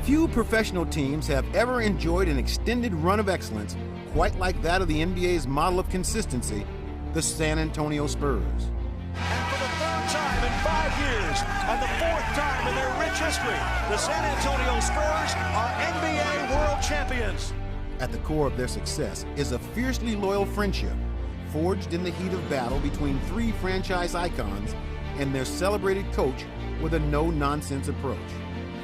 Few professional teams have ever enjoyed an extended run of excellence quite like that of the NBA's model of consistency, the San Antonio Spurs. And for the third time in 5 years, and the fourth time in their rich history, the San Antonio Spurs are NBA World Champions. At the core of their success is a fiercely loyal friendship, forged in the heat of battle between three franchise icons and their celebrated coach with a no-nonsense approach.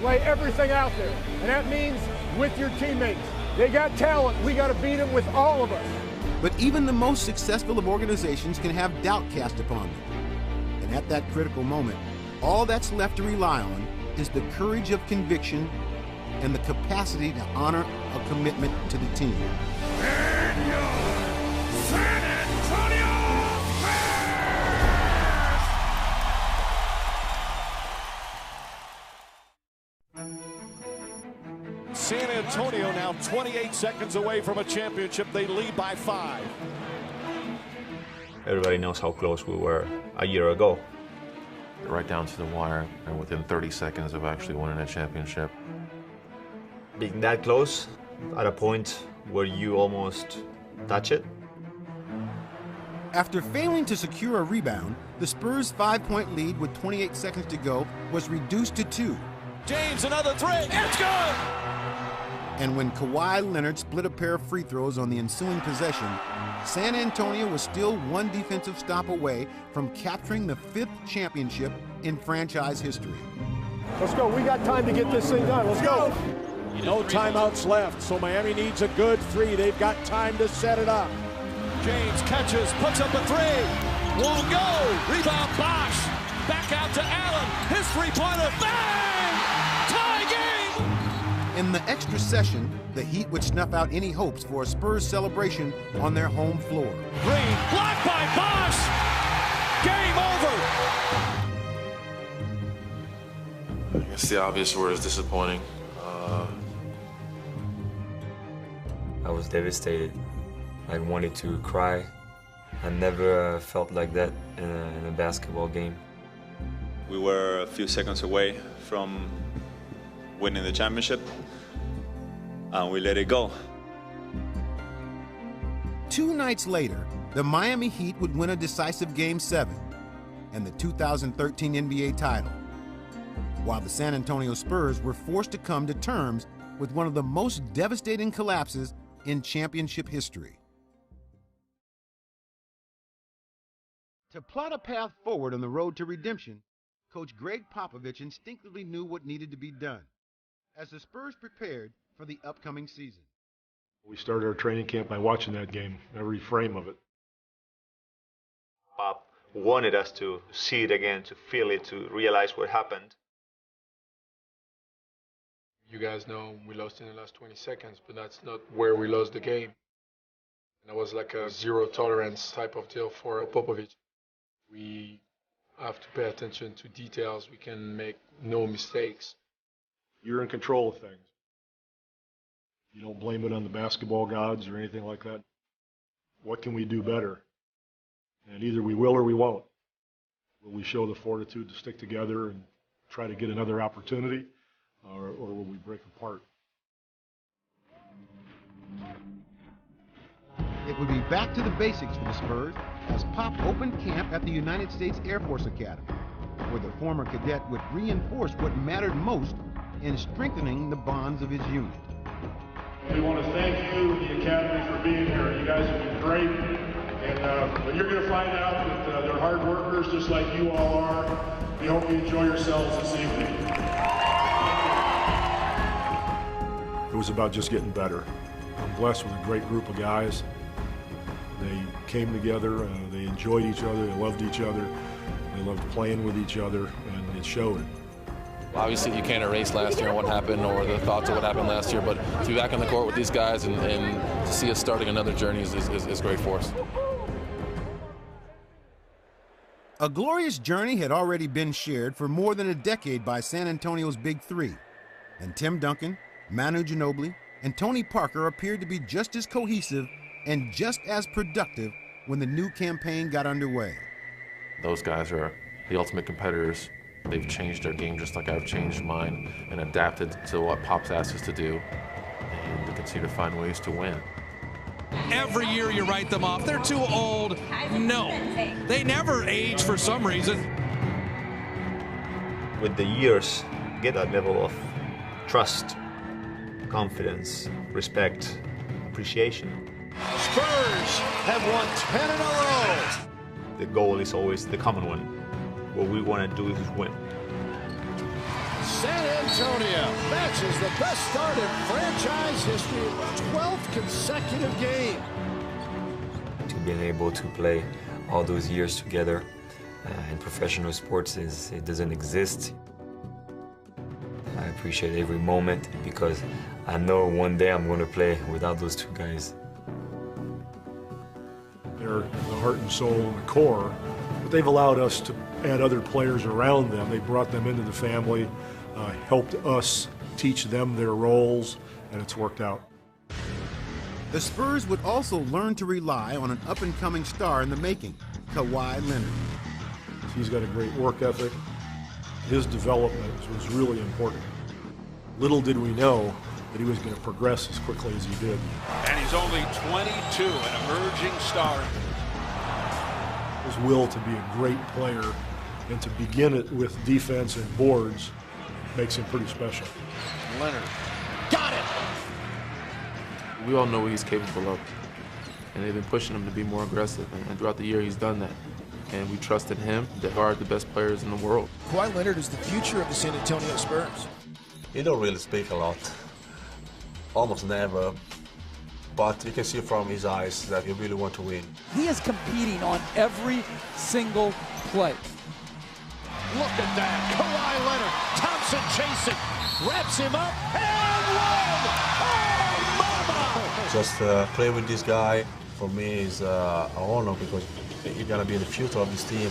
Lay everything out there, and that means with your teammates. They got talent. We got to beat them with all of us. But even the most successful of organizations can have doubt cast upon them. And at that critical moment, all that's left to rely on is the courage of conviction and the capacity to honor a commitment to the team. And your San Antonio Spurs! San Antonio now 28 seconds away from a championship. They lead by 5. Everybody knows how close we were a year ago. Right down to the wire, and within 30 seconds of actually winning a championship. Being that close, at a point where you almost touch it. After failing to secure a rebound, the Spurs' 5-point lead with 28 seconds to go was reduced to 2. James, another three. It's good! And when Kawhi Leonard split a pair of free throws on the ensuing possession, San Antonio was still one defensive stop away from capturing the 5th championship in franchise history. Let's go. We got time to get this thing done. Let's go. No timeouts left, so Miami needs a good 3. They've got time to set it up. James catches, puts up a 3. Won't go. Rebound, Bosh. Back out to Allen. His three-pointer. Bang! Tie game! In the extra session, the Heat would snuff out any hopes for a Spurs celebration on their home floor. Green, blocked by Bosh! Game over! I guess the obvious word is disappointing. I was devastated. I wanted to cry. I never felt like that in a basketball game. We were a few seconds away from winning the championship, and we let it go. 2 nights later, the Miami Heat would win a decisive Game 7 and the 2013 NBA title, while the San Antonio Spurs were forced to come to terms with one of the most devastating collapses in championship history. To plot a path forward on the road to redemption, Coach Greg Popovich instinctively knew what needed to be done as the Spurs prepared for the upcoming season. We started our training camp by watching that game, every frame of it. Pop wanted us to see it again, to feel it, to realize what happened. You guys know we lost in the last 20 seconds, but that's not where we lost the game. And it was like a zero tolerance type of deal for Popovich. We have to pay attention to details. We can make no mistakes. You're in control of things. You don't blame it on the basketball gods or anything like that. What can we do better? And either we will or we won't. Will we show the fortitude to stick together and try to get another opportunity, or will we break apart? It would be back to the basics for the Spurs as Pop opened camp at the United States Air Force Academy, where the former cadet would reinforce what mattered most in strengthening the bonds of his unit. We want to thank you, the Academy, for being here. You guys have been great. And you're going to find out that they're hard workers just like you all are. We hope you enjoy yourselves this evening. It was about just getting better. I'm blessed with a great group of guys. They came together, they enjoyed each other, they loved each other, they loved playing with each other, and it showed. Obviously, you can't erase last year and what happened or the thoughts of what happened last year, but to be back on the court with these guys and to see us starting another journey is great for us. A glorious journey had already been shared for more than a decade by San Antonio's Big Three, and Tim Duncan, Manu Ginobili, and Tony Parker appeared to be just as cohesive and just as productive when the new campaign got underway. Those guys are the ultimate competitors. They've changed their game just like I've changed mine and adapted to what Pop's asked us to do and to continue to find ways to win. Every year you write them off. They're too old. No, they never age for some reason. With the years, get that level of trust, confidence, respect, appreciation. Spurs have won 10 in a row. The goal is always the common one. What we want to do is win. San Antonio matches the best start in franchise history, 12th consecutive game. To being able to play all those years together in professional sports, it doesn't exist. I appreciate every moment because I know one day I'm going to play without those two guys. They're the heart and soul and the core, but they've allowed us to add other players around them. They brought them into the family, helped us teach them their roles, and it's worked out. The Spurs would also learn to rely on an up-and-coming star in the making, Kawhi Leonard. He's got a great work ethic. His development was really important. Little did we know that he was going to progress as quickly as he did. And he's only 22, an emerging star. His will to be a great player and to begin it with defense and boards makes him pretty special. Leonard got it. We all know what he's capable of, and they've been pushing him to be more aggressive, and throughout the year he's done that. And we trusted him to guard the best players in the world. Kawhi Leonard is the future of the San Antonio Spurs. He don't really speak a lot, almost never, but you can see from his eyes that he really wants to win. He is competing on every single play. Look at that, Kawhi Leonard, Thompson chasing, wraps him up, and one! Oh, mama! Just play with this guy, for me, is an honor because you're gonna be the future of this team.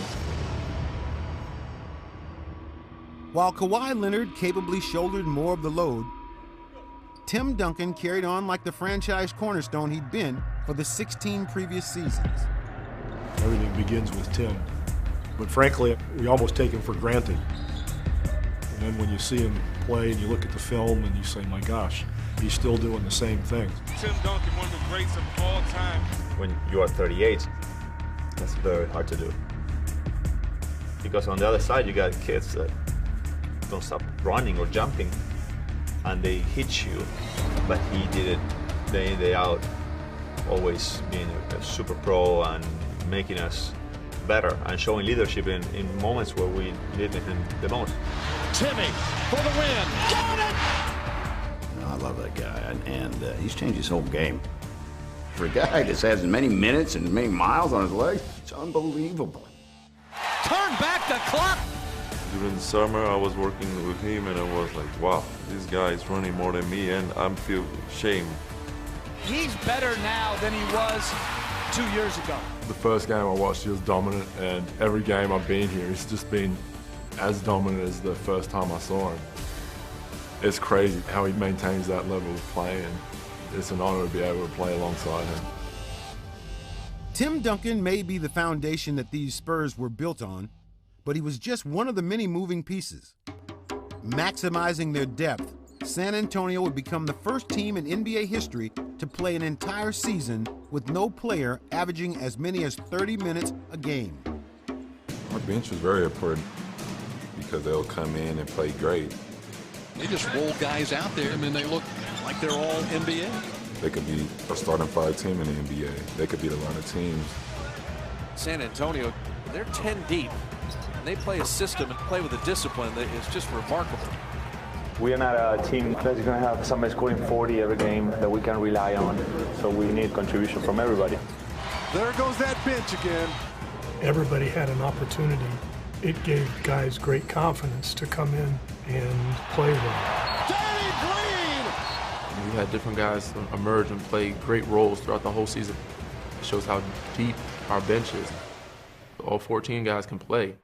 While Kawhi Leonard capably shouldered more of the load, Tim Duncan carried on like the franchise cornerstone he'd been for the 16 previous seasons. Everything begins with Tim. But frankly, we almost take him for granted. And then when you see him play and you look at the film and you say, my gosh, he's still doing the same thing. Tim Duncan, one of the greats of all time. When you are 38, that's very hard to do. Because on the other side, you got kids that don't stop running or jumping, and they hit you. But he did it day in, day out, always being a super pro and making us better and showing leadership in moments where we needed him the most. Timmy for the win. Got it! I love that guy, and he's changed his whole game. For a guy that has as many minutes and as many miles on his legs, it's unbelievable. Turn back the clock. During the summer, I was working with him, and I was like, wow, this guy is running more than me, and I feel shame. He's better now than he was 2 years ago. The first game I watched, he was dominant, and every game I've been here, he's just been as dominant as the first time I saw him. It's crazy how he maintains that level of play, and it's an honor to be able to play alongside him. Tim Duncan may be the foundation that these Spurs were built on, but he was just one of the many moving pieces. Maximizing their depth, San Antonio would become the first team in NBA history to play an entire season with no player averaging as many as 30 minutes a game. Our bench was very important because they'll come in and play great. They just roll guys out there, and then they look like they're all NBA. They could be a starting 5 team in the NBA. They could beat a lot of teams. San Antonio, they're 10 deep, and they play a system and play with a discipline that is just remarkable. We are not a team that's going to have somebody scoring 40 every game that we can rely on, so we need contribution from everybody. There goes that bench again. Everybody had an opportunity. It gave guys great confidence to come in and play well. Danny Green! We had different guys emerge and play great roles throughout the whole season. It shows how deep our bench is. All 14 guys can play.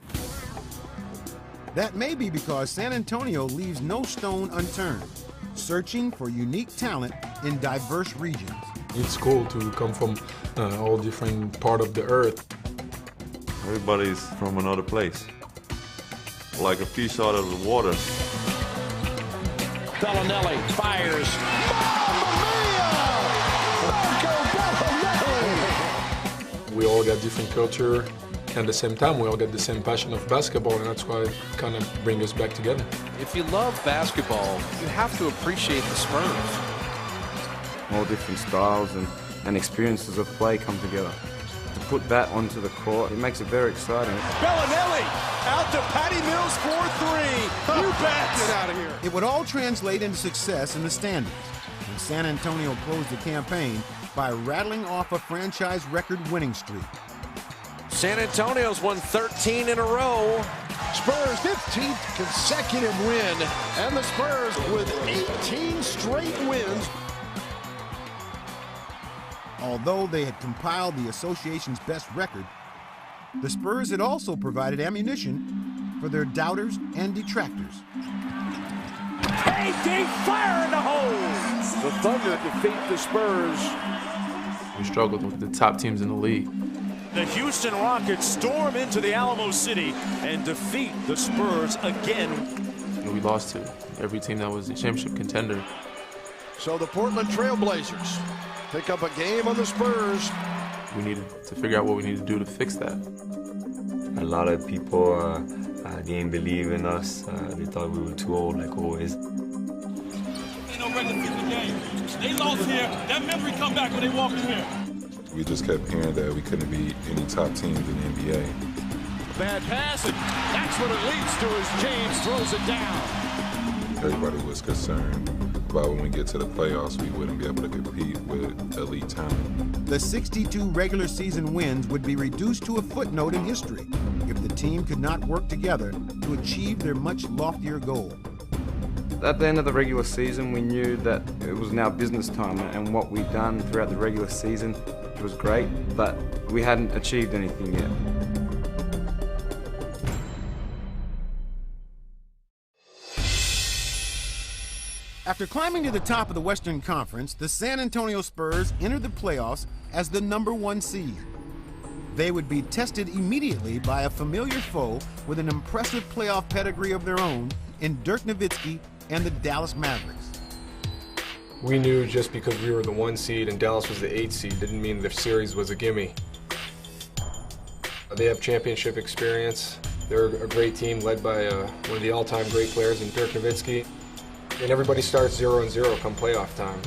That may be because San Antonio leaves no stone unturned, searching for unique talent in diverse regions. It's cool to come from all different parts of the earth. Everybody's from another place. like a fish out of the water. Bellinelli fires. We all got different culture, and at the same time, we all got the same passion of basketball, and that's why it kind of brings us back together. If you love basketball, you have to appreciate the Spurs. All different styles and experiences of play come together. To put that onto the court, it makes it very exciting. Bellinelli out to Patty Mills for three. You bet. Get out of here. It would all translate into success in the standings when San Antonio closed the campaign by rattling off a franchise record winning streak. San Antonio's won 13 in a row. Spurs 15th consecutive win, and the Spurs with 18 straight wins. Although they had compiled the association's best record, the Spurs had also provided ammunition for their doubters and detractors. KD fire in the hole. The Thunder defeat the Spurs. We struggled with the top teams in the league. The Houston Rockets storm into the Alamo City and defeat the Spurs again. We lost to every team that was a championship contender. So the Portland Trailblazers pick up a game on the Spurs. We needed to figure out what we needed to do to fix that. A lot of people didn't believe in us. They thought we were too old, like always. Ain't no regular season game. They lost here. That memory come back when they walk in here. We just kept hearing that we couldn't beat any top teams in the NBA. Bad pass, and that's what it leads to as James throws it down. Everybody was concerned about when we get to the playoffs, we wouldn't be able to compete with elite talent. The 62 regular season wins would be reduced to a footnote in history if the team could not work together to achieve their much loftier goal. At the end of the regular season, we knew that it was now business time, and what we'd done throughout the regular season was great, but we hadn't achieved anything yet. After climbing to the top of the Western Conference, the San Antonio Spurs entered the playoffs as the #1 seed. They would be tested immediately by a familiar foe with an impressive playoff pedigree of their own in Dirk Nowitzki and the Dallas Mavericks. We knew just because we were the 1 seed and Dallas was the 8 seed didn't mean the series was a gimme. They have championship experience. They're a great team led by one of the all-time great players in Dirk Nowitzki. And everybody starts 0-0 come playoff time.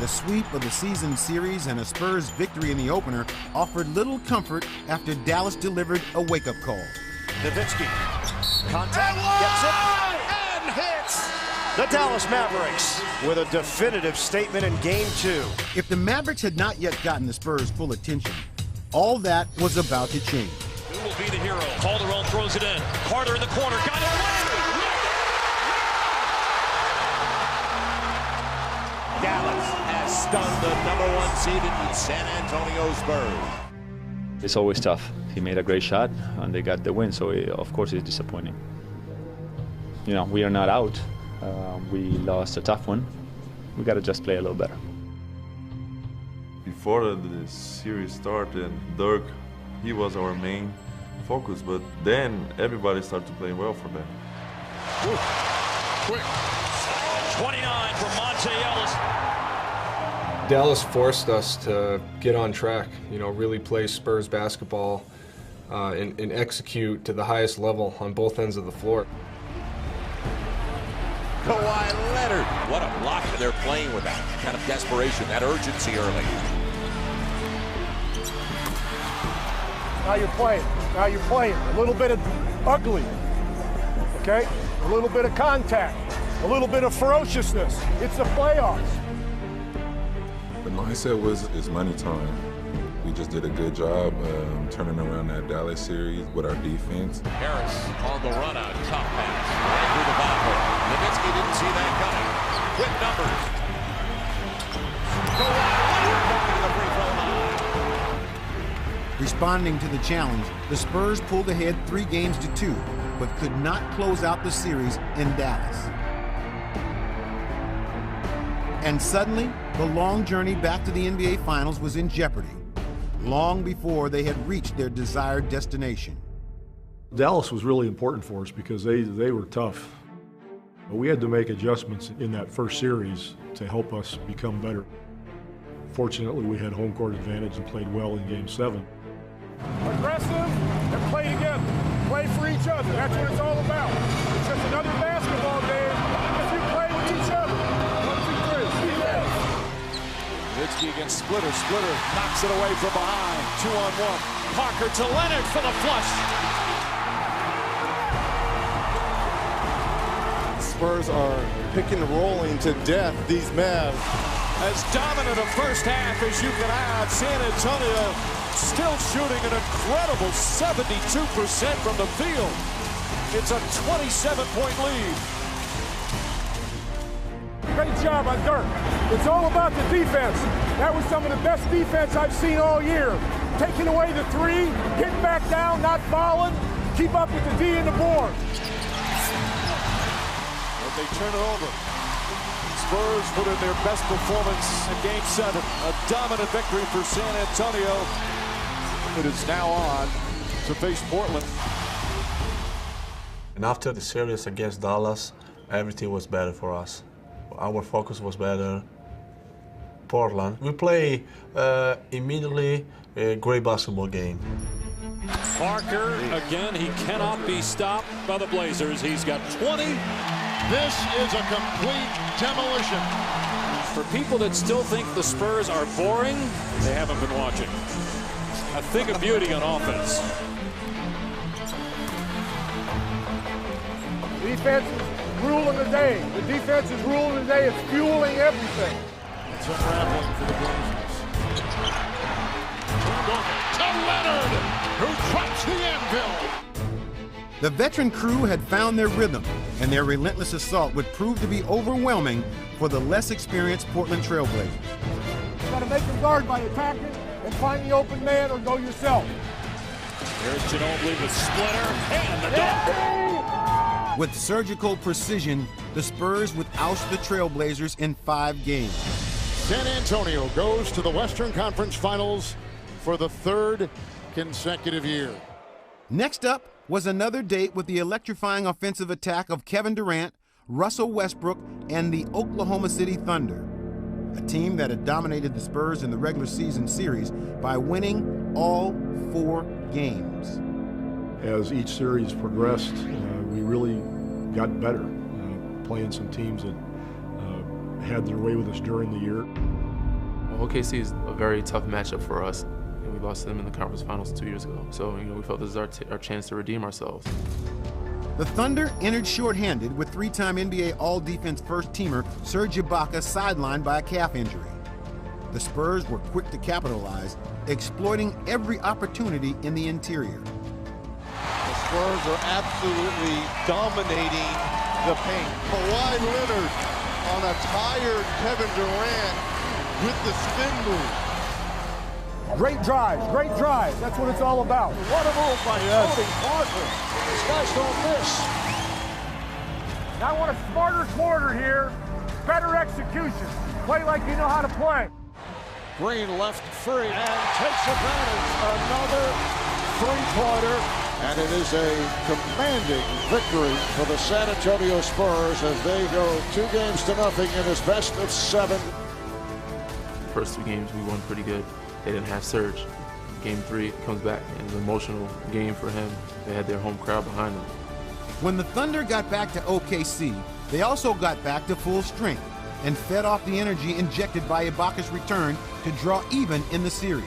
The sweep of the season series and a Spurs victory in the opener offered little comfort after Dallas delivered a wake-up call. Nowitzki, contact, gets it, and hits the Dallas Mavericks with a definitive statement in Game 2. If the Mavericks had not yet gotten the Spurs' full attention, all that was about to change. Who will be the hero? Calderon throws it in. Carter in the corner, got it away! Dallas has stunned the #1 seed in San Antonio Spurs. It's always tough. He made a great shot, and they got the win, so of course it's disappointing. You know, we are not out. We lost a tough one. We got to just play a little better. Before the series started, Dirk, he was our main focus, but then everybody started to play well for them. Woo. Quick. 29 from Monte Ellis. Dallas forced us to get on track, you know, really play Spurs basketball and execute to the highest level on both ends of the floor. Kawhi Leonard. What a block. They're playing with that kind of desperation, that urgency early. Now you're playing. Now you're playing. A little bit of ugly. Okay? A little bit of contact. A little bit of ferociousness. It's the playoffs. The mindset was, it's money time. We just did a good job turning around that Dallas series with our defense. Harris on the run out, top pass, right through the bottom. Nowitzki didn't see that coming. Quick numbers. Responding to the challenge, the Spurs pulled ahead 3 games to 2, but could not close out the series in Dallas. And suddenly, the long journey back to the NBA Finals was in jeopardy, long before they had reached their desired destination. Dallas was really important for us because they were tough. But we had to make adjustments in that first series to help us become better. Fortunately, we had home court advantage and played well in Game 7. Aggressive and play together. Play for each other. That's what it's all about. It's just another basketball game if you play with each other. 1, 2, 3. Nowitzki against Splitter. Splitter knocks it away from behind. 2-on-1. Parker to Leonard for the flush. Spurs are picking and rolling to death, these Mavs. As dominant a first half as you can have, San Antonio still shooting an incredible 72% from the field. It's a 27-point lead. Great job on Dirk. It's all about the defense. That was some of the best defense I've seen all year. Taking away the three, getting back down, not fouling, keep up with the D and the board. And they turn it over. Spurs put in their best performance in Game 7. A dominant victory for San Antonio. It is now on to face Portland. And after the series against Dallas, everything was better for us. Our focus was better. Portland, we play immediately a great basketball game. Parker, again, he cannot be stopped by the Blazers. He's got 20. This is a complete demolition. For people that still think the Spurs are boring, they haven't been watching. A thing of beauty on offense. Defense is ruling the day. The defense is ruling the day. It's fueling everything. It's unraveling for the Blazers. To Leonard, who drops the anvil. The veteran crew had found their rhythm, and their relentless assault would prove to be overwhelming for the less experienced Portland Trailblazers. You got to make them guard by attacking and find the open man or go yourself. Here's Ginobili with Splitter and the dunk. With surgical precision, the Spurs would oust the Trailblazers in 5 games. San Antonio goes to the Western Conference Finals for the 3rd consecutive year. Next up was another date with the electrifying offensive attack of Kevin Durant, Russell Westbrook, and the Oklahoma City Thunder, a team that had dominated the Spurs in the regular season series by winning all 4 games. As each series progressed, we really got better, playing some teams that had their way with us during the year. Well, OKC is a very tough matchup for us. We lost to them in the conference finals 2 years ago. So, we felt this is our chance to redeem ourselves. The Thunder entered shorthanded with 3-time NBA All-Defense first-teamer Serge Ibaka sidelined by a calf injury. The Spurs were quick to capitalize, exploiting every opportunity in the interior. The Spurs are absolutely dominating the paint. Kawhi Leonard on a tired Kevin Durant with the spin move. Great drives, great drives. That's what it's all about. What a move by Tony Parker. These guys don't miss. Now I want a smarter quarter here. Better execution. Play like you know how to play. Green left free and takes advantage. Another three-pointer. And it is a commanding victory for the San Antonio Spurs as they go 2-0 in this best of 7. The first 2 games we won pretty good. They didn't have Serge. Game 3 comes back, and it's an emotional game for him. They had their home crowd behind them. When the Thunder got back to OKC, they also got back to full strength and fed off the energy injected by Ibaka's return to draw even in the series.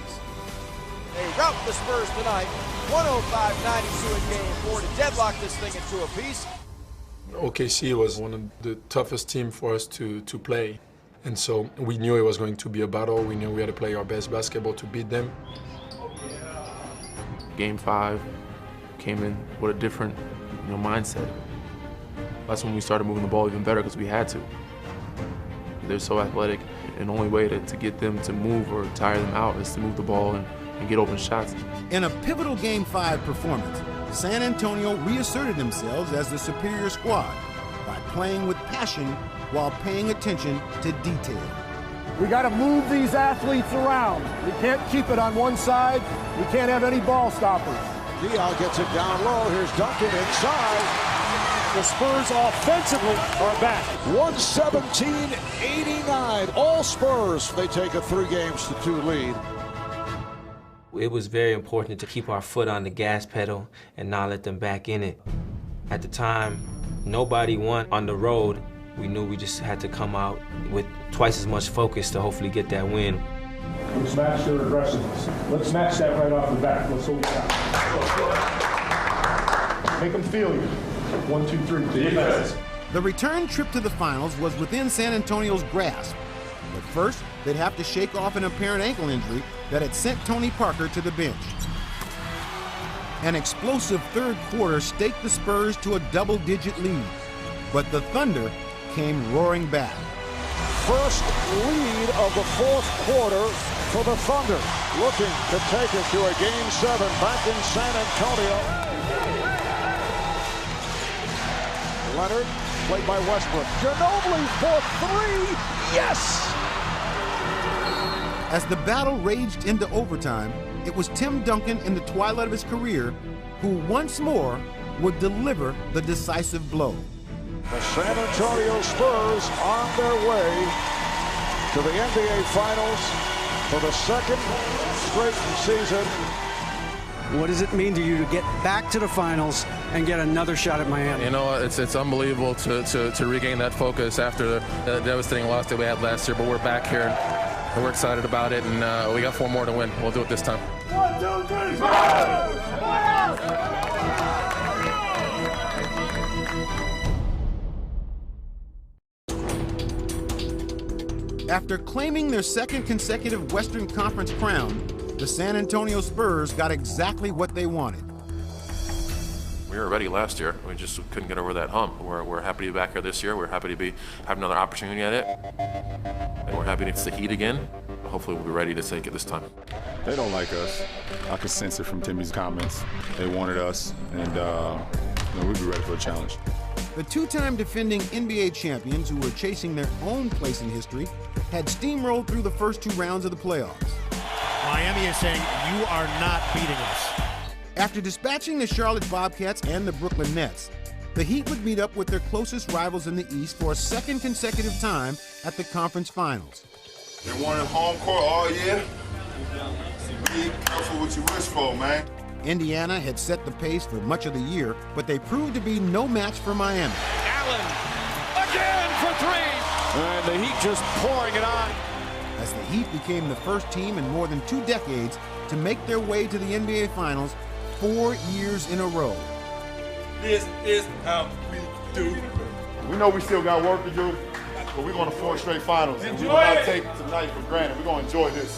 They rout the Spurs tonight, 105-92 in Game 4 to deadlock this thing into a piece. OKC was one of the toughest teams for us to play. And so we knew it was going to be a battle. We knew we had to play our best basketball to beat them. Game 5 came in with a different mindset. That's when we started moving the ball even better because we had to. They're so athletic, and the only way to get them to move or tire them out is to move the ball and get open shots. In a pivotal Game 5 performance, San Antonio reasserted themselves as the superior squad by playing with passion while paying attention to detail. We got to move these athletes around. We can't keep it on one side. We can't have any ball stoppers. Dial gets it down low. Here's Duncan inside. The Spurs offensively are back. 117-89. All Spurs. They take a 3-2 lead. It was very important to keep our foot on the gas pedal and not let them back in it. At the time, nobody won on the road. We knew we just had to come out with twice as much focus to hopefully get that win. Let's match their aggressiveness. Let's match that right off the bat. Let's hold it out. Make them feel you. 1, 2, 3. Defense. The return trip to the finals was within San Antonio's grasp. But first, they'd have to shake off an apparent ankle injury that had sent Tony Parker to the bench. An explosive third quarter staked the Spurs to a double-digit lead. But the Thunder came roaring back. First lead of the fourth quarter for the Thunder, looking to take it to a Game 7 back in San Antonio. Leonard, played by Westbrook. Ginobili for 3, yes! As the battle raged into overtime, it was Tim Duncan in the twilight of his career who once more would deliver the decisive blow. The San Antonio Spurs on their way to the NBA Finals for the second straight season. What does it mean to you to get back to the finals and get another shot at Miami? You know, it's unbelievable to regain that focus after the devastating loss that we had last year, but we're back here and we're excited about it, and we got 4 more to win. We'll do it this time. 1, 2, 3, Spurs! After claiming their second consecutive Western Conference crown, the San Antonio Spurs got exactly what they wanted. We were ready last year. We just couldn't get over that hump. We're happy to be back here this year. We're happy to have another opportunity at it. And we're happy to it's the Heat again. Hopefully we'll be ready to take it this time. They don't like us. I could sense it from Timmy's comments. They wanted us, and we'd be ready for a challenge. The 2-time defending NBA champions who were chasing their own place in history had steamrolled through the first 2 rounds of the playoffs. Miami is saying, you are not beating us. After dispatching the Charlotte Bobcats and the Brooklyn Nets, the Heat would meet up with their closest rivals in the East for a second consecutive time at the conference finals. They wanted home court all year. Be careful what you wish for, man. Indiana had set the pace for much of the year, but they proved to be no match for Miami. Allen again for 3. And the Heat just pouring it on. As the Heat became the first team in more than 2 decades to make their way to the NBA Finals 4 years in a row. This is how we do. We know we still got work to do, but we're going to 4 straight finals. And we will not take tonight for granted. We're going to enjoy this.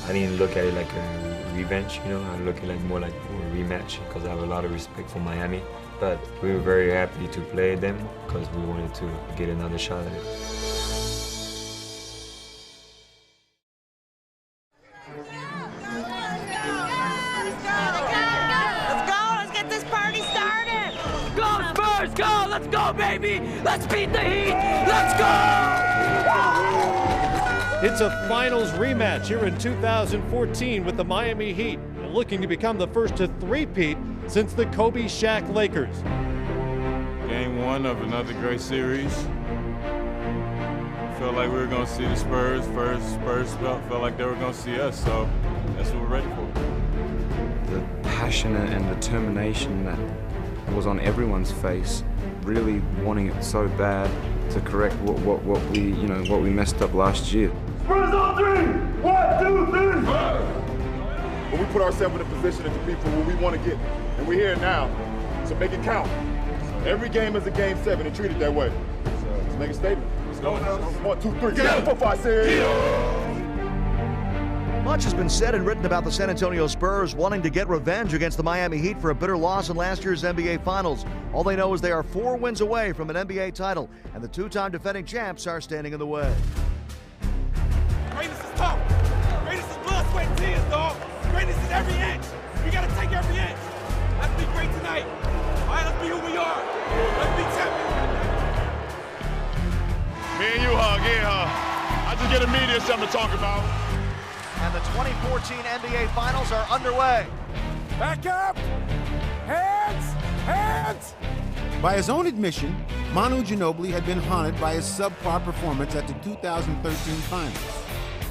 I didn't look at it like a revenge, I look at it more like a rematch because I have a lot of respect for Miami. But we were very happy to play them because we wanted to get another shot at it. Go! Let's go, baby! Let's beat the Heat! Let's go! It's a finals rematch here in 2014 with the Miami Heat, looking to become the first to three-peat since the Kobe Shaq Lakers. Game 1 of another great series. Felt like we were going to see the Spurs first. Spurs felt like they were going to see us, so that's what we're ready for. The passion and determination that was on everyone's face, really wanting it so bad to correct what we messed up last year. Spurs on 3! 1, 2, 3! But we put ourselves in a position to compete for what we want to get, and we're here now, so make it count. Every game is a Game 7 and treat it that way. So let's make a statement. Let's go. 1, 2, 3. 4, 5, 6. Much has been said and written about the San Antonio Spurs wanting to get revenge against the Miami Heat for a bitter loss in last year's NBA Finals. All they know is they are 4 wins away from an NBA title, and the 2-time defending champs are standing in the way. Greatness is tough. Greatness is blood, sweat, and tears, dog. Greatness is every inch. We got to take every inch. Let's be great tonight. All right, let's be who we are. Let's be champions. Me and you hug, I just get a media something to talk about. And the 2014 NBA Finals are underway. Back up! Hands! Hands! By his own admission, Manu Ginobili had been haunted by his subpar performance at the 2013 finals.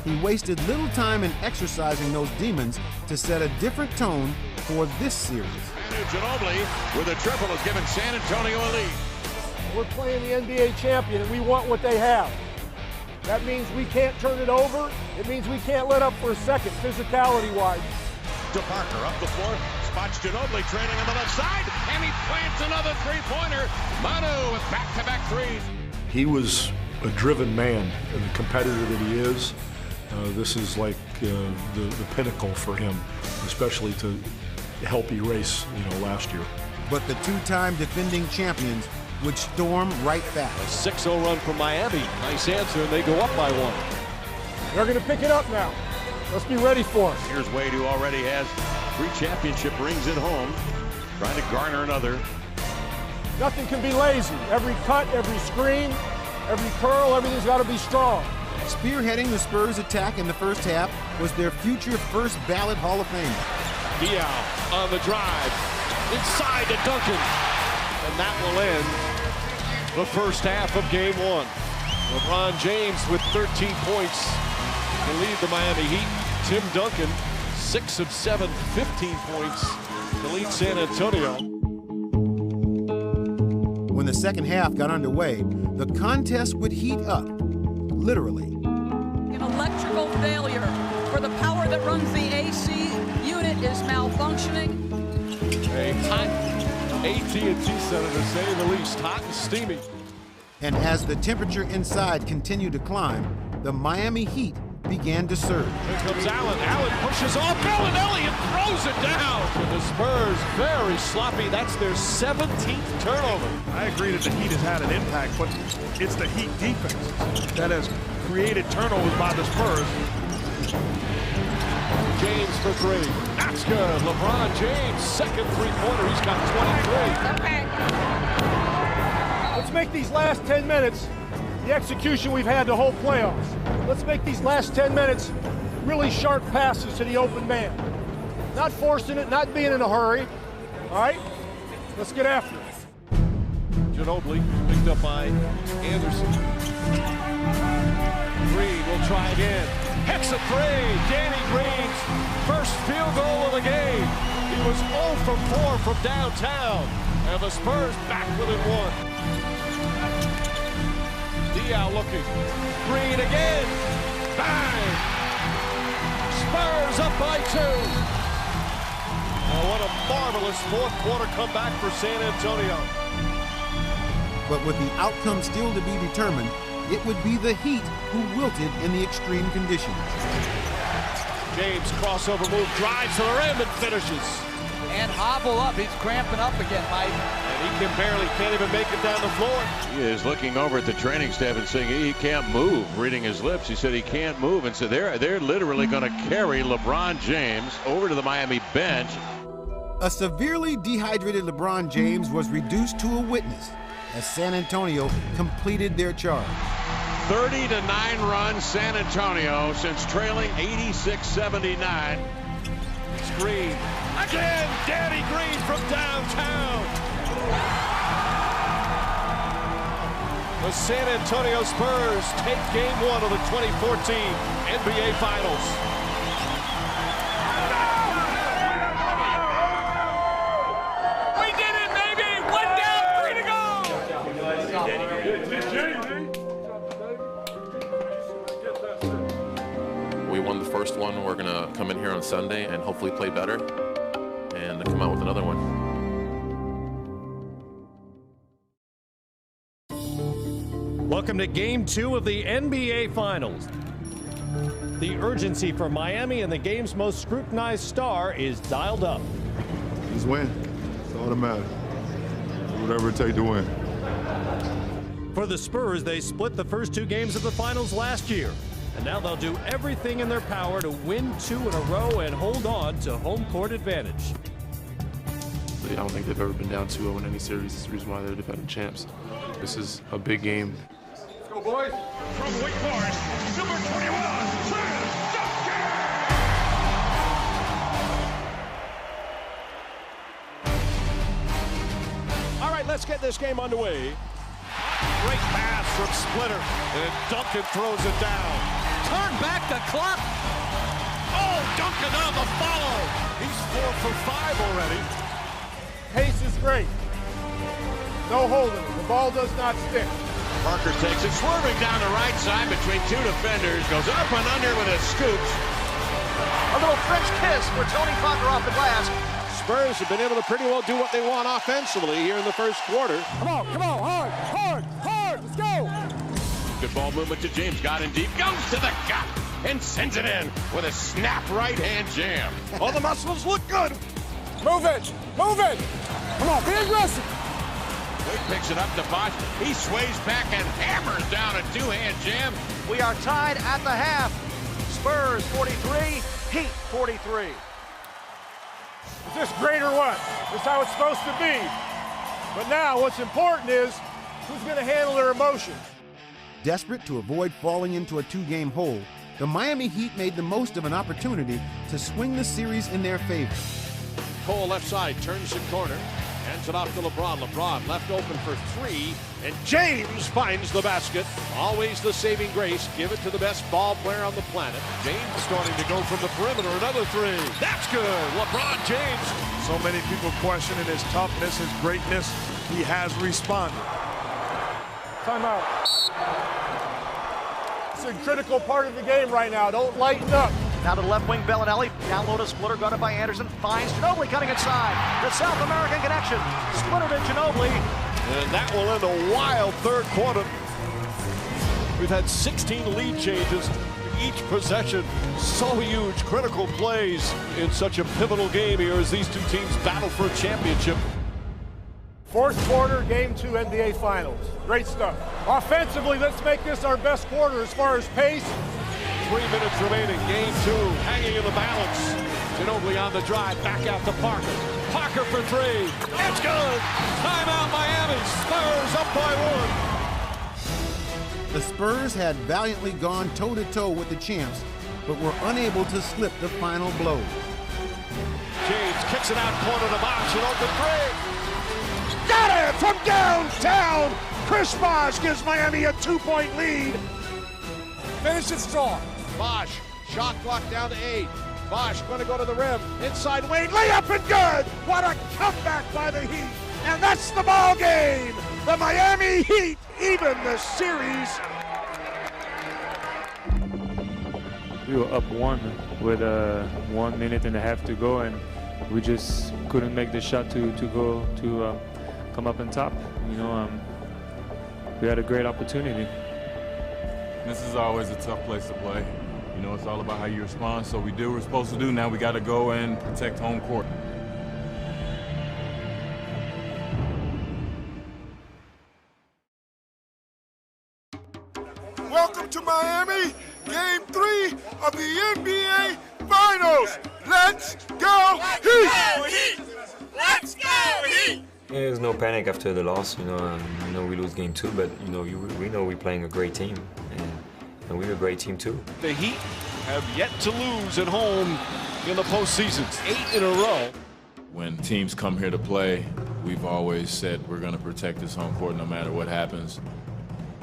He wasted little time in exercising those demons to set a different tone for this series. Ginobili with a triple has given San Antonio a lead. We're playing the NBA champion, and we want what they have. That means we can't turn it over. It means we can't let up for a second, physicality-wise. To Parker, up the floor, spots Ginobili trailing on the left side, and he plants another three-pointer. Manu with back-to-back threes. He was a driven man, and the competitor that he is. This is like the pinnacle for him, especially to help erase, last year. But the two-time defending champions would storm right back. A 6-0 run from Miami. Nice answer, and they go up by one. They're going to pick it up now. Let's be ready for it. Here's Wade, who already has 3 championship rings at home, trying to garner another. Nothing can be lazy. Every cut, every screen, every curl, everything's got to be strong. Spearheading the Spurs' attack in the first half was their future first ballot Hall of Famer. Diaw on the drive, inside to Duncan. And that will end the first half of game 1. LeBron James with 13 points to lead the Miami Heat. Tim Duncan, 6 of 7, 15 points to lead San Antonio. When the second half got underway, the contest would heat up, literally. An electrical failure for the power that runs the AC unit is malfunctioning. A hot AT&T Center, to say the least, hot and steamy. And as the temperature inside continued to climb, the Miami Heat began to surge. Here comes Allen. Allen pushes off. Bellinelli and throws it down. And the Spurs very sloppy. That's their 17th turnover. I agree that the Heat has had an impact, but it's the Heat defense that has created turnovers by the Spurs. James for 3. That's good. LeBron James, second three-pointer. He's got 23. Let's make these last 10 minutes the execution we've had the whole playoffs. Let's make these last 10 minutes really sharp passes to the open man. Not forcing it, not being in a hurry. All right? Let's get after it. Ginobili picked up by Anderson. Green will try again. Hits a 3. Danny Green's first field goal of the game. He was 0 for 4 from downtown. And the Spurs back within 1. Diaw looking. Green again. Bang! Spurs up by 2. Oh, what a marvelous fourth quarter comeback for San Antonio. But with the outcome still to be determined, it would be the Heat who wilted in the extreme conditions. James crossover move, drives to the rim and finishes. And hobble up. He's cramping up again, Mike. And he can't even make it down the floor. He is looking over at the training staff and saying he can't move. Reading his lips, he said he can't move. And so they're literally going to carry LeBron James over to the Miami bench. A severely dehydrated LeBron James was reduced to a witness as San Antonio completed their charge. 30-9 run San Antonio since trailing 86-79. Screen. Again, Danny Green from downtown. The San Antonio Spurs take game 1 of the 2014 NBA Finals. We did it, baby! 1 down, 3 to go. We won the first one. We're going to come in here on Sunday and hopefully play better and come out with another one. Welcome to Game 2 of the NBA Finals. The urgency for Miami and the game's most scrutinized star is dialed up. Just win. That's all that matters. Whatever it takes to win. For the Spurs, they split the first 2 games of the finals last year. And now they'll do everything in their power to win 2 in a row and hold on to home court advantage. I don't think they've ever been down 2-0 in any series. That's the reason why they're defending champs. This is a big game. Let's go, boys. From Wake Forest, number 21, Duncan! let's get this game underway. Great pass from Splitter, and Duncan throws it down. Turn back the clock. Oh, Duncan on the follow. He's 4 for 5 already. Pace is great. No holding it. The ball does not stick. Parker takes it, swerving down the right side between two defenders, goes up and under with a scoop. A little French kiss for Tony Parker off the glass. Spurs have been able to pretty well do what they want offensively here in the first quarter. Come on, hard, let's go. Good ball movement to James, got in deep, goes to the gut, and sends it in with a snap right-hand jam. All the muscles look good. Move it. Come on, be aggressive. Quick picks it up to Bosch. He sways back and hammers down a two-hand jam. We are tied at the half. Spurs 43, Heat 43. Is this great or what? This is how it's supposed to be. But now what's important is who's going to handle their emotions. Desperate to avoid falling into a two-game hole, the Miami Heat made the most of an opportunity to swing the series in their favor. Cole left side, turns the corner, hands it off to LeBron. LeBron left open for 3, and James finds the basket. Always the saving grace. Give it to the best ball player on the planet. James starting to go from the perimeter. Another 3. That's good. LeBron James. So many people questioning his toughness, his greatness. He has responded. Timeout. It's a critical part of the game right now. Don't lighten up. Now to the left wing, Bellinelli. Down low to Splitter, guarded by Anderson. Finds Ginobili cutting inside. The South American connection. Splitter to Ginobili. And that will end a wild third quarter. We've had 16 lead changes. Each possession, so huge, critical plays in such a pivotal game here as these two teams battle for a championship. Fourth quarter, Game 2 NBA Finals. Great stuff. Offensively, let's make this our best quarter as far as pace. 3 minutes remaining, Game 2, hanging in the balance. Ginobili on the drive, back out to Parker. Parker for 3. It's good. Timeout Miami. Spurs up by 1. The Spurs had valiantly gone toe-to-toe with the champs, but were unable to slip the final blow. James kicks it out corner to Bosh, an open 3. Got it from downtown. Chris Bosh gives Miami a 2-point lead. Finish it strong. Bosh, shot clock down to 8. Bosh going to go to the rim. Inside Wade, Layup and good. What a comeback by the Heat. And that's the ball game. The Miami Heat even the series. We were up 1 with 1 minute and a half to go, and we just couldn't make the shot to come up on top. You know, we had a great opportunity. This is always a tough place to play. You know, it's all about how you respond. So we do what we're supposed to do. Now we got to go and protect home court. Welcome to Miami, Game 3 of the NBA Finals. Let's go Heat! Let's go Heat! Yeah, there's no panic after the loss. You know we lose Game 2, but we know we're playing a great team, and we're a great team too. The Heat have yet to lose at home in the postseason. 8 in a row. When teams come here to play, we've always said we're going to protect this home court no matter what happens.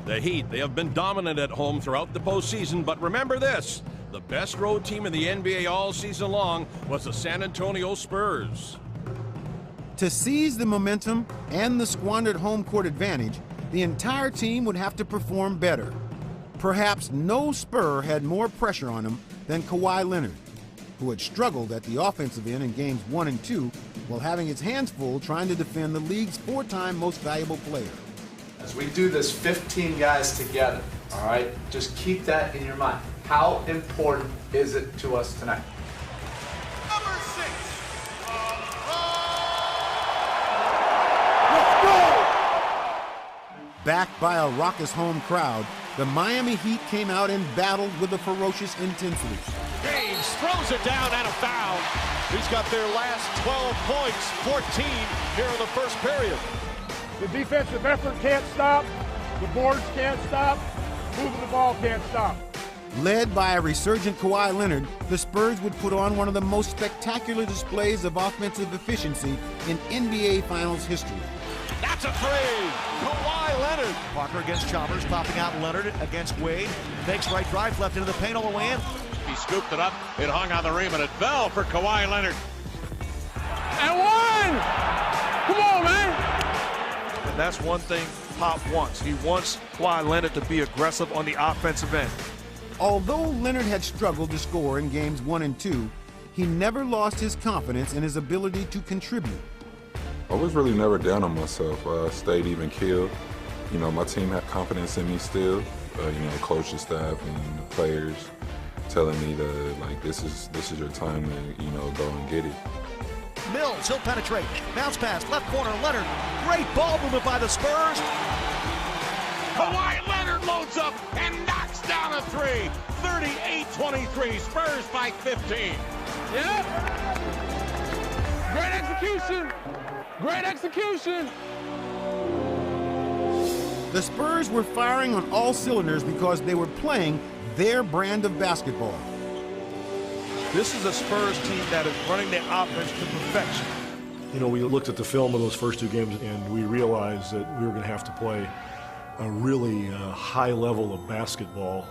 The Heat, they have been dominant at home throughout the postseason, but remember this, the best road team in the NBA all season long was the San Antonio Spurs. To seize the momentum and the squandered home court advantage, the entire team would have to perform better. Perhaps no Spur had more pressure on him than Kawhi Leonard, who had struggled at the offensive end in games 1 and 2 while having his hands full trying to defend the league's 4-time most valuable player. As we do this 15 guys together, all right, just keep that in your mind. How important is it to us tonight? Number 6. Let's go! Backed by a raucous home crowd, the Miami Heat came out and battled with a ferocious intensity. James throws it down and a foul. He's got their last 12 points, 14 here in the first period. The defensive effort can't stop. The boards can't stop. Moving the ball can't stop. Led by a resurgent Kawhi Leonard, the Spurs would put on one of the most spectacular displays of offensive efficiency in NBA Finals history. That's a three. Kawhi Leonard. Parker against Chalmers, popping out Leonard against Wade. Fakes right drive, left into the paint all the way in. He scooped it up. It hung on the rim, and it fell for Kawhi Leonard. And one! Come on, man! And that's one thing Pop wants. He wants Kawhi Leonard to be aggressive on the offensive end. Although Leonard had struggled to score in games 1 and 2, he never lost his confidence in his ability to contribute. I was really never down on myself. I stayed even keeled. You know, my team had confidence in me still. You know, coaching staff and the players telling me that, like, this is your time to, you know, go and get it. Mills, he'll penetrate. Bounce pass, left corner, Leonard. Great ball movement by the Spurs. Kawhi Leonard loads up and knocks down a three. 38-23, Spurs by 15. Yep. Great execution. Great execution. The Spurs were firing on all cylinders because they were playing their brand of basketball. This is a Spurs team that is running their offense to perfection. You know, we looked at the film of those first two games and we realized that we were going to have to play a really high level of basketball,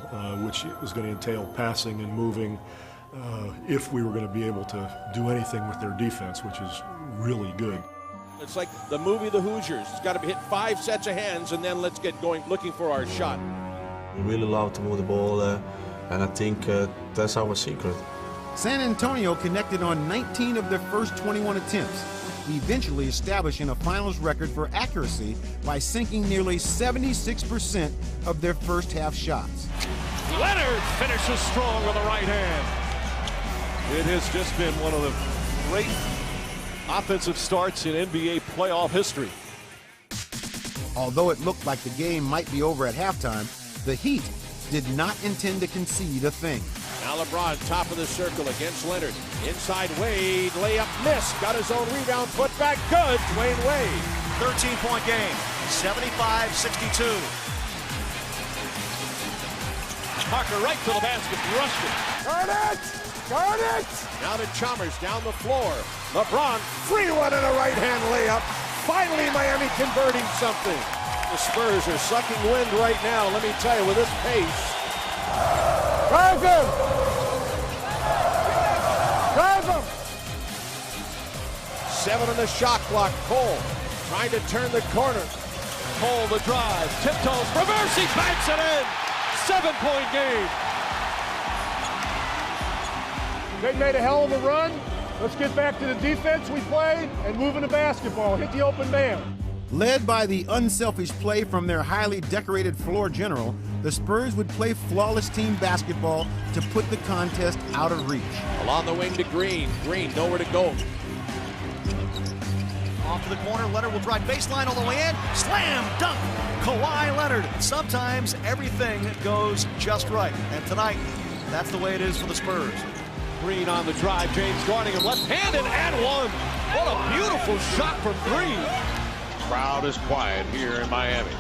which was going to entail passing and moving if we were going to be able to do anything with their defense, which is really good. It's like the movie The Hoosiers. It's got to hit 5 sets of hands and then let's get going looking for our shot. We really love to move the ball, and I think that's our secret. San Antonio connected on 19 of their first 21 attempts, eventually establishing a finals record for accuracy by sinking nearly 76% of their first half shots. Leonard finishes strong with the right hand. It has just been one of the great offensive starts in NBA playoff history. Although it looked like the game might be over at halftime, the Heat did not intend to concede a thing. Now LeBron, top of the circle against Leonard. Inside Wade, layup missed. Got his own rebound, put back good. Dwayne Wade. 13-point game, 75-62. Parker right to the basket, rushed it. Guard it! Guard it! Now to Chalmers down the floor. LeBron, free one and a right-hand layup. Finally, Miami converting something. The Spurs are sucking wind right now, let me tell you, with this pace. Drive him! Drive him! 7 on the shot clock. Cole trying to turn the corner. Cole the drive, tiptoes, reverse, he banks it in. 7-point game. They made a hell of a run. Let's get back to the defense we played and move into basketball. Hit the open man. Led by the unselfish play from their highly decorated floor general, the Spurs would play flawless team basketball to put the contest out of reach. Along the wing to Green. Green nowhere to go. Off to the corner, Leonard will drive baseline all the way in. Slam, dunk, Kawhi Leonard. Sometimes everything goes just right. And tonight, that's the way it is for the Spurs. Green on the drive, James guarding him left-handed and one. What a beautiful shot from Green. Crowd is quiet here in Miami.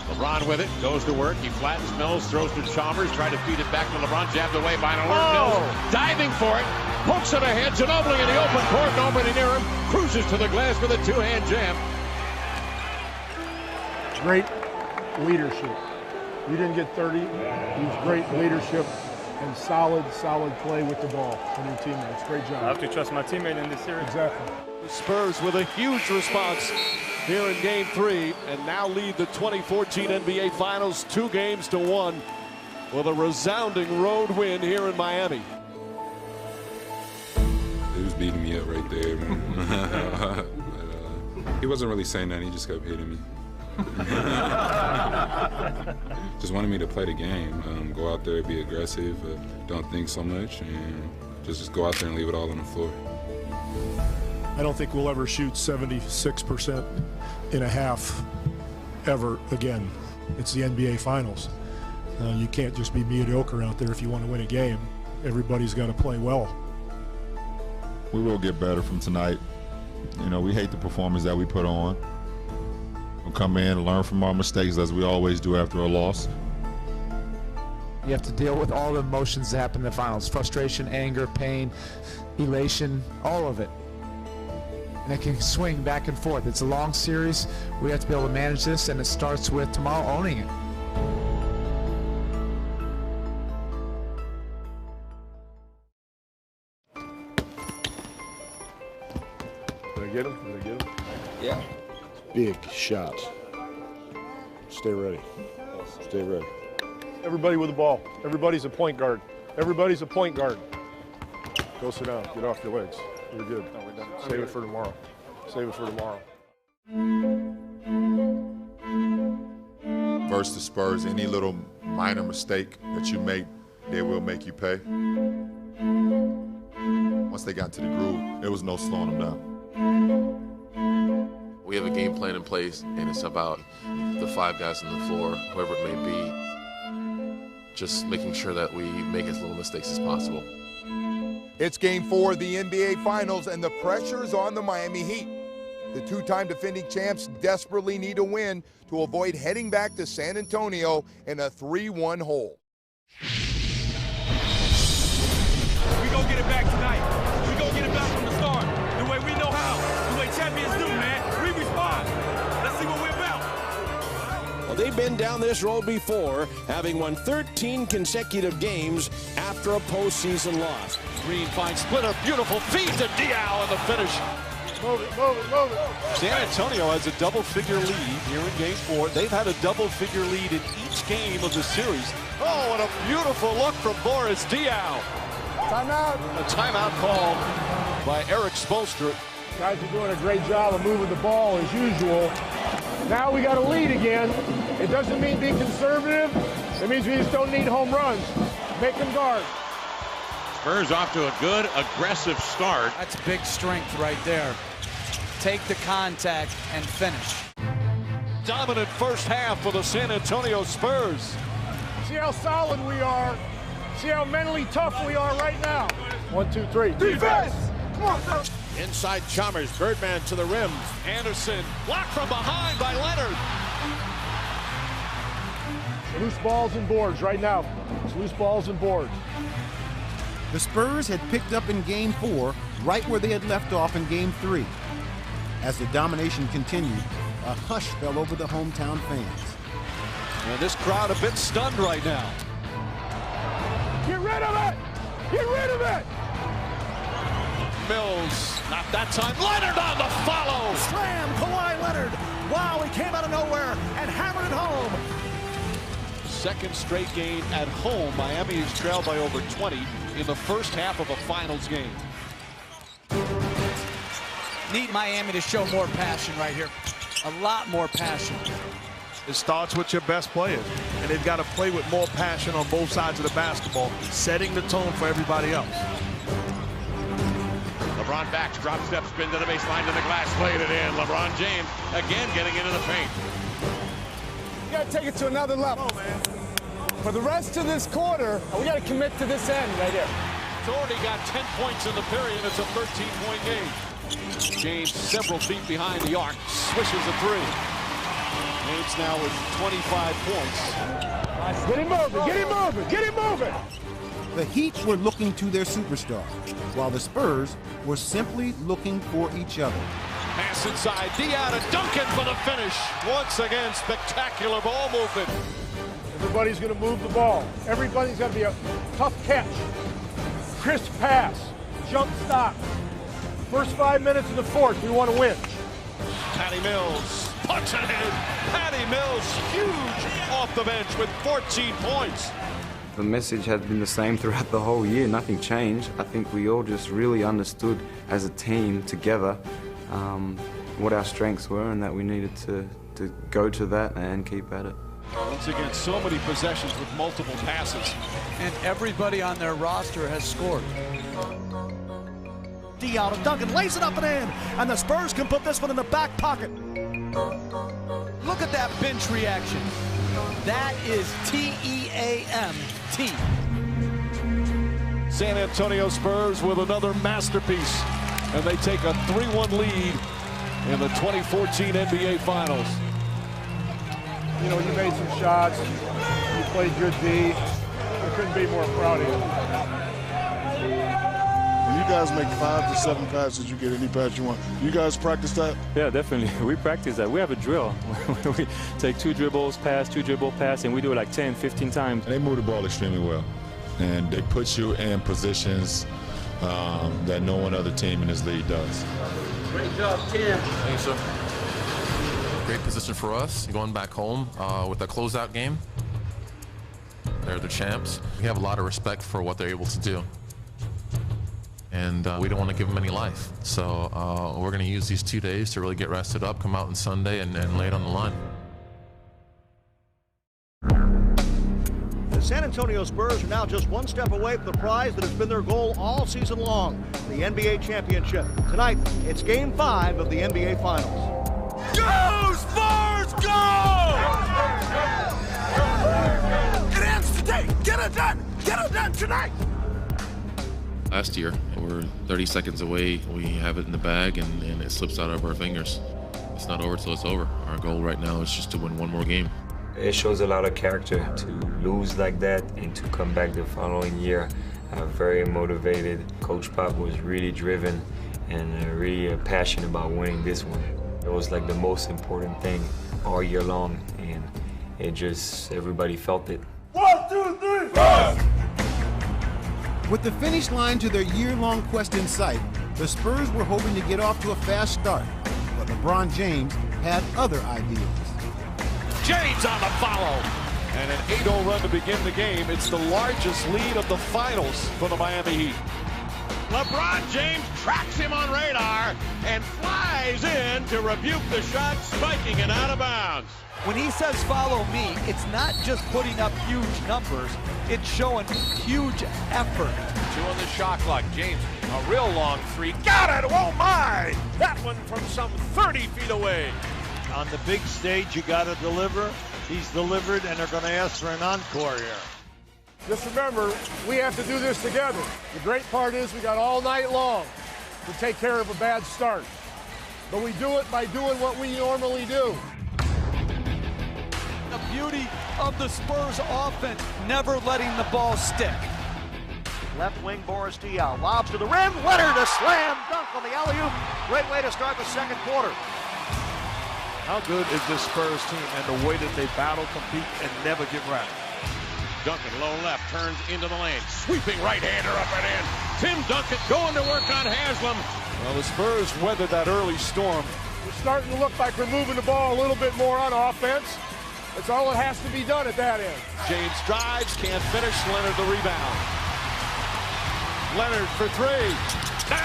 LeBron with it, goes to work. He flattens Mills, throws to Chalmers, trying to feed it back to LeBron, jabbed away by Mills, diving for it, pokes it ahead, Ginobili in the open court, nobody near him, cruises to the glass with a 2-hand jam. Great leadership. You didn't get 30. It was great leadership and solid play with the ball from your teammates. Great job. I have to trust my teammate in this series. Exactly. The Spurs with a huge response here in Game 3 and now lead the 2014 NBA Finals 2-1 with a resounding road win here in Miami. He was beating me up right there. But, he wasn't really saying that. He just kept hitting me. Just wanted me to play the game, go out there, be aggressive, don't think so much, and just go out there and leave it all on the floor. I don't think we'll ever shoot 76% in a half ever again. It's the NBA Finals. You can't just be mediocre out there if you want to win a game. Everybody's got to play well. We will get better from tonight. You know, we hate the performance that we put on. We'll come in and learn from our mistakes as we always do after a loss. You have to deal with all the emotions that happen in the finals. Frustration, anger, pain, elation, all of it. and it can swing back and forth. It's a long series. We have to be able to manage this, and it starts with tomorrow owning it. Did I get him? Did I get him? Yeah. Big shot. Stay ready. Stay ready. Everybody with the ball. Everybody's a point guard. Everybody's a point guard. Go sit down. Get off your legs. You're good. No, we're done. Save it for tomorrow. Save it for tomorrow. Versus the Spurs, any little minor mistake that you make, they will make you pay. Once they got into the groove, there was no slowing them down. We have a game plan in place, and it's about the 5 guys on the floor, whoever it may be, just making sure that we make as little mistakes as possible. It's Game 4 of the NBA Finals, and the pressure is on the Miami Heat. The two-time defending champs desperately need a win to avoid heading back to San Antonio in a 3-1 hole. We gonna get it back tonight. We gonna get it back from the start. The way we know how. The way champions do, man. We respond. Let's see what we're about. Well, they've been down this road before, having won 13 consecutive games after a postseason loss. Green finds Splitter, beautiful feed to Diaw in the finish. Move it, move it, move it. San Antonio has a double-figure lead here in Game 4. They've had a double-figure lead in each game of the series. Oh, and a beautiful look from Boris Diaw. Timeout. A timeout called by Eric Spoelstra. Guys are doing a great job of moving the ball as usual. Now we got a lead again. It doesn't mean be conservative. It means we just don't need home runs. Make them guard. Spurs off to a good, aggressive start. That's big strength right there. Take the contact and finish. Dominant first half for the San Antonio Spurs. See how solid we are. See how mentally tough we are right now. 1, 2, 3. Defense! Come on, sir. Inside Chalmers, Birdman to the rim. Anderson blocked from behind by Leonard. Loose balls and boards right now. It's loose balls and boards. The Spurs had picked up in Game 4 right where they had left off in Game 3. As the domination continued, a hush fell over the hometown fans. And this crowd a bit stunned right now. Get rid of it! Get rid of it! Mills, not that time. Leonard on the follow. Slam, Kawhi Leonard. Wow, he came out of nowhere and hammered it home. Second straight game at home. Miami has trailed by over 20 in the first half of a finals game. Need Miami to show more passion right here. A lot more passion. It starts with your best players, and they've got to play with more passion on both sides of the basketball, setting the tone for everybody else. LeBron backs, drop step, spin to the baseline, to the glass, played it in. LeBron James again getting into the paint. You got to take it to another level. For the rest of this quarter, we got to commit to this end right here. It's already got 10 points in the period. It's a 13-point game. James several feet behind the arc, swishes a three. James now with 25 points. Get him moving, get him moving, get him moving. The Heat were looking to their superstar, while the Spurs were simply looking for each other. Pass inside, Diaw to Duncan for the finish. Once again, spectacular ball movement. Everybody's going to move the ball. Everybody's got to be a tough catch, crisp pass, jump stop. First 5 minutes of the fourth, we want to win. Patty Mills puts it in. Patty Mills, huge off the bench with 14 points. The message had been the same throughout the whole year. Nothing changed. I think we all just really understood as a team together what our strengths were and that we needed to go to that and keep at it. Once again, so many possessions with multiple passes. And everybody on their roster has scored. Diaw to Duncan, lays it up and in, and the Spurs can put this one in the back pocket. Look at that bench reaction. That is T-E-A-M-T. San Antonio Spurs with another masterpiece, and they take a 3-1 lead in the 2014 NBA Finals. You know, you made some shots. You played good D. I couldn't be more proud of you. You guys make 5 to 7 passes. You get any pass you want. You guys practice that? Yeah, definitely. We practice that. We have a drill. We take 2 dribbles, pass, 2 dribble, pass, and we do it like 10, 15 times. They move the ball extremely well, and they put you in positions that no one other team in this league does. Great job, Tim. Thanks, sir. Great position for us, going back home with a closeout game. They're the champs. We have a lot of respect for what they're able to do. And we don't want to give them any life. So we're going to use these 2 days to really get rested up, come out on Sunday, and lay it on the line. The San Antonio Spurs are now just one step away from the prize that has been their goal all season long, the NBA championship. Tonight, it's Game 5 of the NBA Finals. Go, Spurs, go! It ends today. Get it done. Get it done tonight. Last year, we're 30 seconds away. We have it in the bag, and it slips out of our fingers. It's not over till it's over. Our goal right now is just to win one more game. It shows a lot of character to lose like that and to come back the following year very motivated. Coach Pop was really driven and really passionate about winning this one. It was like the most important thing all year long, and it just, everybody felt it. 1, 2, 3, 4! With the finish line to their year-long quest in sight, the Spurs were hoping to get off to a fast start, but LeBron James had other ideas. James on the follow. And an 8-0 run to begin the game. It's the largest lead of the finals for the Miami Heat. LeBron James tracks him on radar and flies in to rebuke the shot, spiking it out of bounds. When he says follow me, it's not just putting up huge numbers, it's showing huge effort. 2 on the shot clock. James, a real long 3. Got it! Oh my! That one from some 30 feet away. On the big stage, you got to deliver. He's delivered, and they're going to ask for an encore here. Just remember, we have to do this together. The great part is we got all night long to take care of a bad start. But we do it by doing what we normally do. The beauty of the Spurs offense, never letting the ball stick. Left wing Boris Diaw lobs to the rim. Leonard, a slam dunk on the alley-oop. Great way to start the second quarter. How good is this Spurs team and the way that they battle, compete, and never get wrapped? Duncan, low left, turns into the lane. Sweeping right-hander up and in. Tim Duncan going to work on Haslam. Well, the Spurs weathered that early storm. We're starting to look like we're moving the ball a little bit more on offense. That's all that has to be done at that end. James drives, can't finish. Leonard the rebound. Leonard for 3. 9!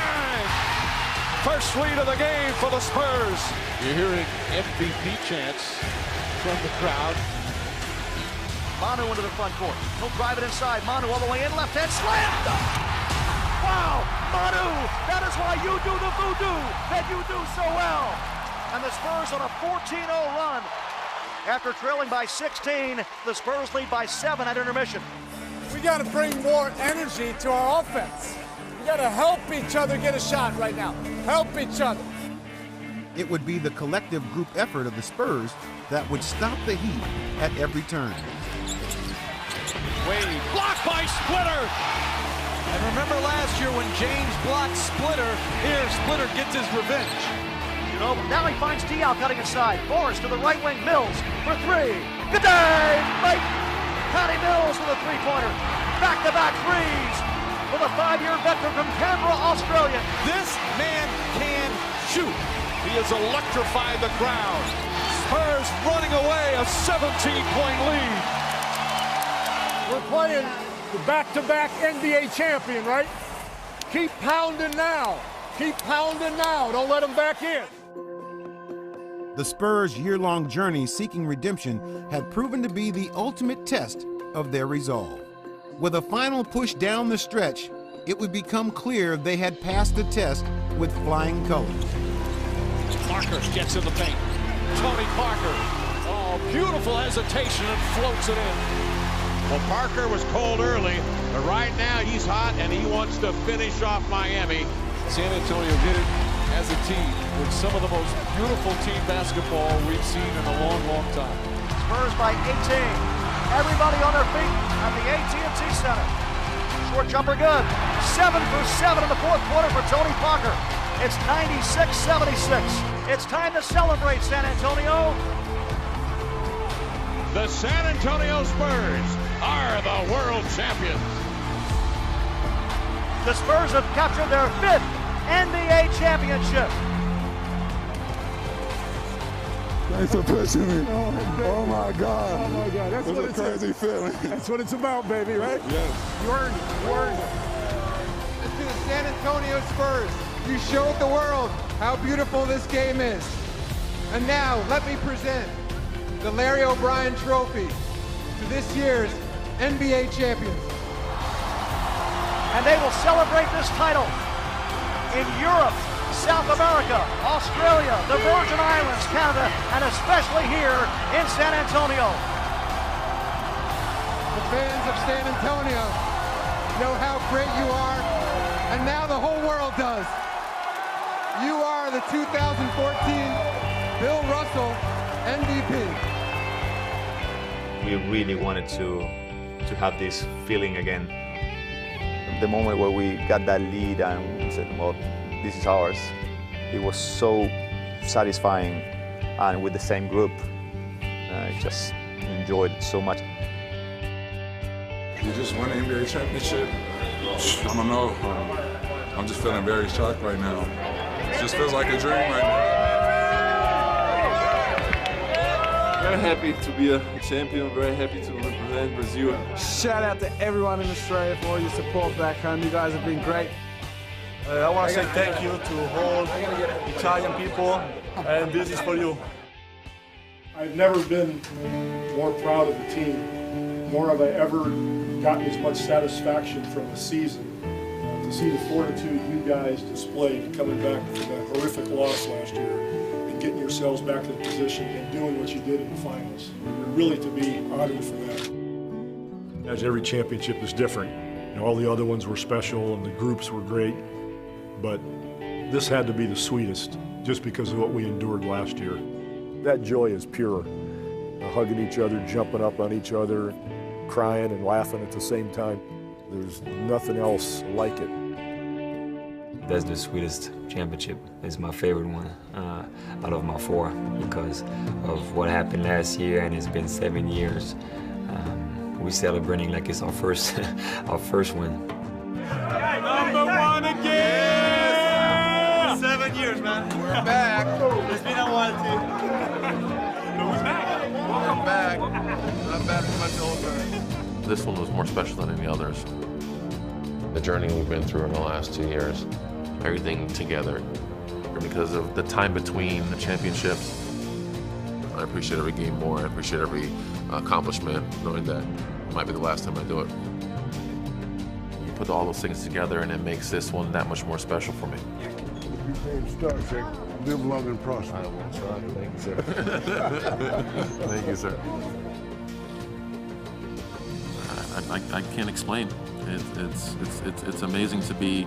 First lead of the game for the Spurs. You're hearing MVP chants from the crowd. Manu into the front court. He'll drive it inside. Manu all the way in. Left-hand slam dunk. Wow, Manu, that is why you do the voodoo that you do so well. And the Spurs on a 14-0 run. After trailing by 16, the Spurs lead by 7 at intermission. We got to bring more energy to our offense. We got to help each other get a shot right now. Help each other. It would be the collective group effort of the Spurs that would stop the Heat at every turn. Wade blocked by Splitter. And remember last year when James blocked Splitter, here Splitter gets his revenge. You know, now he finds Diaw cutting inside. Forrest to the right wing, Mills for 3. Good day, Mike. Patty Mills with a 3-pointer. Back-to-back threes for the 5-year veteran from Canberra, Australia. This man can shoot. He has electrified the crowd. Spurs running away a 17-point lead. We're playing the back-to-back NBA champion, right? Keep pounding now. Keep pounding now. Don't let them back in. The Spurs' year-long journey seeking redemption had proven to be the ultimate test of their resolve. With a final push down the stretch, it would become clear they had passed the test with flying colors. Parker gets in the paint. Tony Parker. Oh, beautiful hesitation and floats it in. Well, Parker was cold early, but right now he's hot and he wants to finish off Miami. San Antonio did it as a team with some of the most beautiful team basketball we've seen in a long, long time. Spurs by 18. Everybody on their feet at the AT&T Center. Short jumper good. 7 for 7 in the fourth quarter for Tony Parker. It's 96-76. It's time to celebrate, San Antonio. The San Antonio Spurs are the world champions. The Spurs have captured their 5th NBA championship. Thanks for pushing me. Oh my God. Oh my God. That's what it's a crazy feeling. That's what it's about, baby, right? Yes. You earned it. You earned it. To the San Antonio Spurs, you showed the world how beautiful this game is. And now, let me present the Larry O'Brien Trophy to this year's NBA champions. And they will celebrate this title in Europe, South America, Australia, the Virgin Islands, Canada, and especially here in San Antonio. The fans of San Antonio know how great you are, and now the whole world does. You are the 2014 Bill Russell MVP. We really wanted to have this feeling again. The moment where we got that lead and we said, well, this is ours, it was so satisfying, and with the same group, I just enjoyed it so much. You just won the NBA championship. I don't know. I'm just feeling very shocked right now. It just feels like a dream right now. Very happy to be a champion, very happy to represent Brazil. Shout out to everyone in Australia for all your support back home. You guys have been great. I want to say thank you to all Italian people, and this is for you. I've never been more proud of the team, nor have I ever gotten as much satisfaction from a season. To see the fortitude you guys displayed coming back from that horrific loss last year and getting yourselves back to the position and doing what you did in the finals. You're really to be honored for that. As every championship is different. You know, all the other ones were special and the groups were great, but this had to be the sweetest just because of what we endured last year. That joy is pure. Hugging each other, jumping up on each other, crying and laughing at the same time. There's nothing else like it. That's the sweetest championship. It's my favorite one out of my 4 because of what happened last year, and it's been 7 years. We're celebrating like it's our first win. Number 1 again! 7 years, man. We're back. It's been a while, too. Who's back? Welcome back. Not bad for much older. This one was more special than any others. The journey we've been through in the last 2 years, everything together. Because of the time between the championships, I appreciate every game more. I appreciate every accomplishment, knowing that it might be the last time I do it. You put all those things together and it makes this one that much more special for me. Live long and prosper. I will try. Thank you, sir. Thank you, sir. I can't explain. It's amazing to be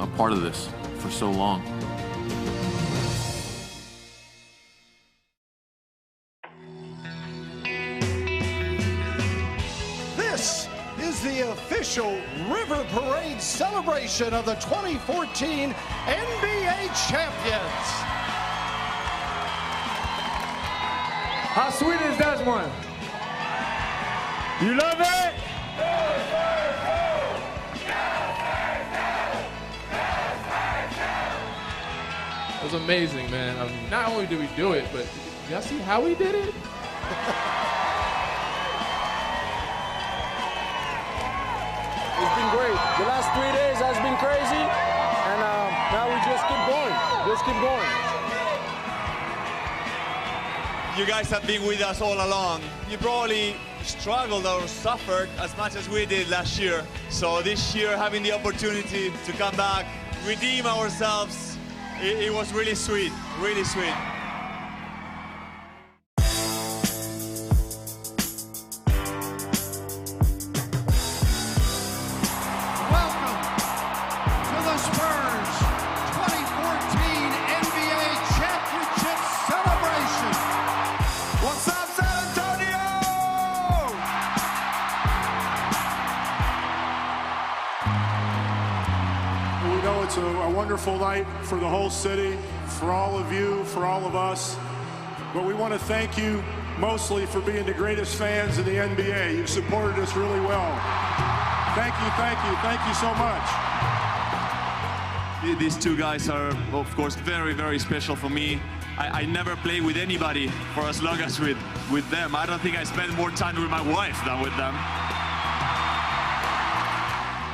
a part of this for so long. This is the official River Parade celebration of the 2014 NBA champions. How sweet is that one? You love it? It was amazing, man. I mean, not only did we do it, but y'all see how we did it? It's been great. The last 3 days has been crazy, and now we just keep going. Just keep going. You guys have been with us all along. You probably struggled or suffered as much as we did last year. So this year, having the opportunity to come back, redeem ourselves, it was really sweet, really sweet. Welcome to the Spurs 2014 NBA Championship celebration. What's up, San Antonio? was a wonderful night for the whole city, for all of you, for all of us. But we want to thank you mostly for being the greatest fans in the NBA. You've supported us really well. Thank you, thank you, thank you so much. These two guys are, of course, very, very special for me. I never play with anybody for as long as with them. I don't think I spend more time with my wife than with them.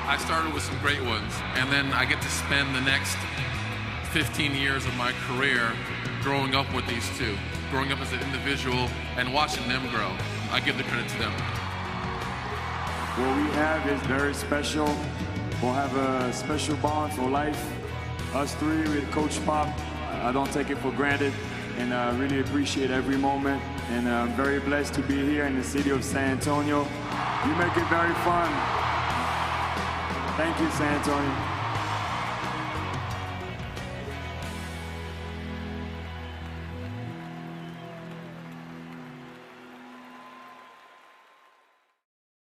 I started with some great ones, and then I get to spend the next 15 years of my career growing up with these two, growing up as an individual and watching them grow. I give the credit to them. What we have is very special. We'll have a special bond for life. Us three with Coach Pop, I don't take it for granted, and I really appreciate every moment. And I'm very blessed to be here in the city of San Antonio. You make it very fun. Thank you, San Antonio.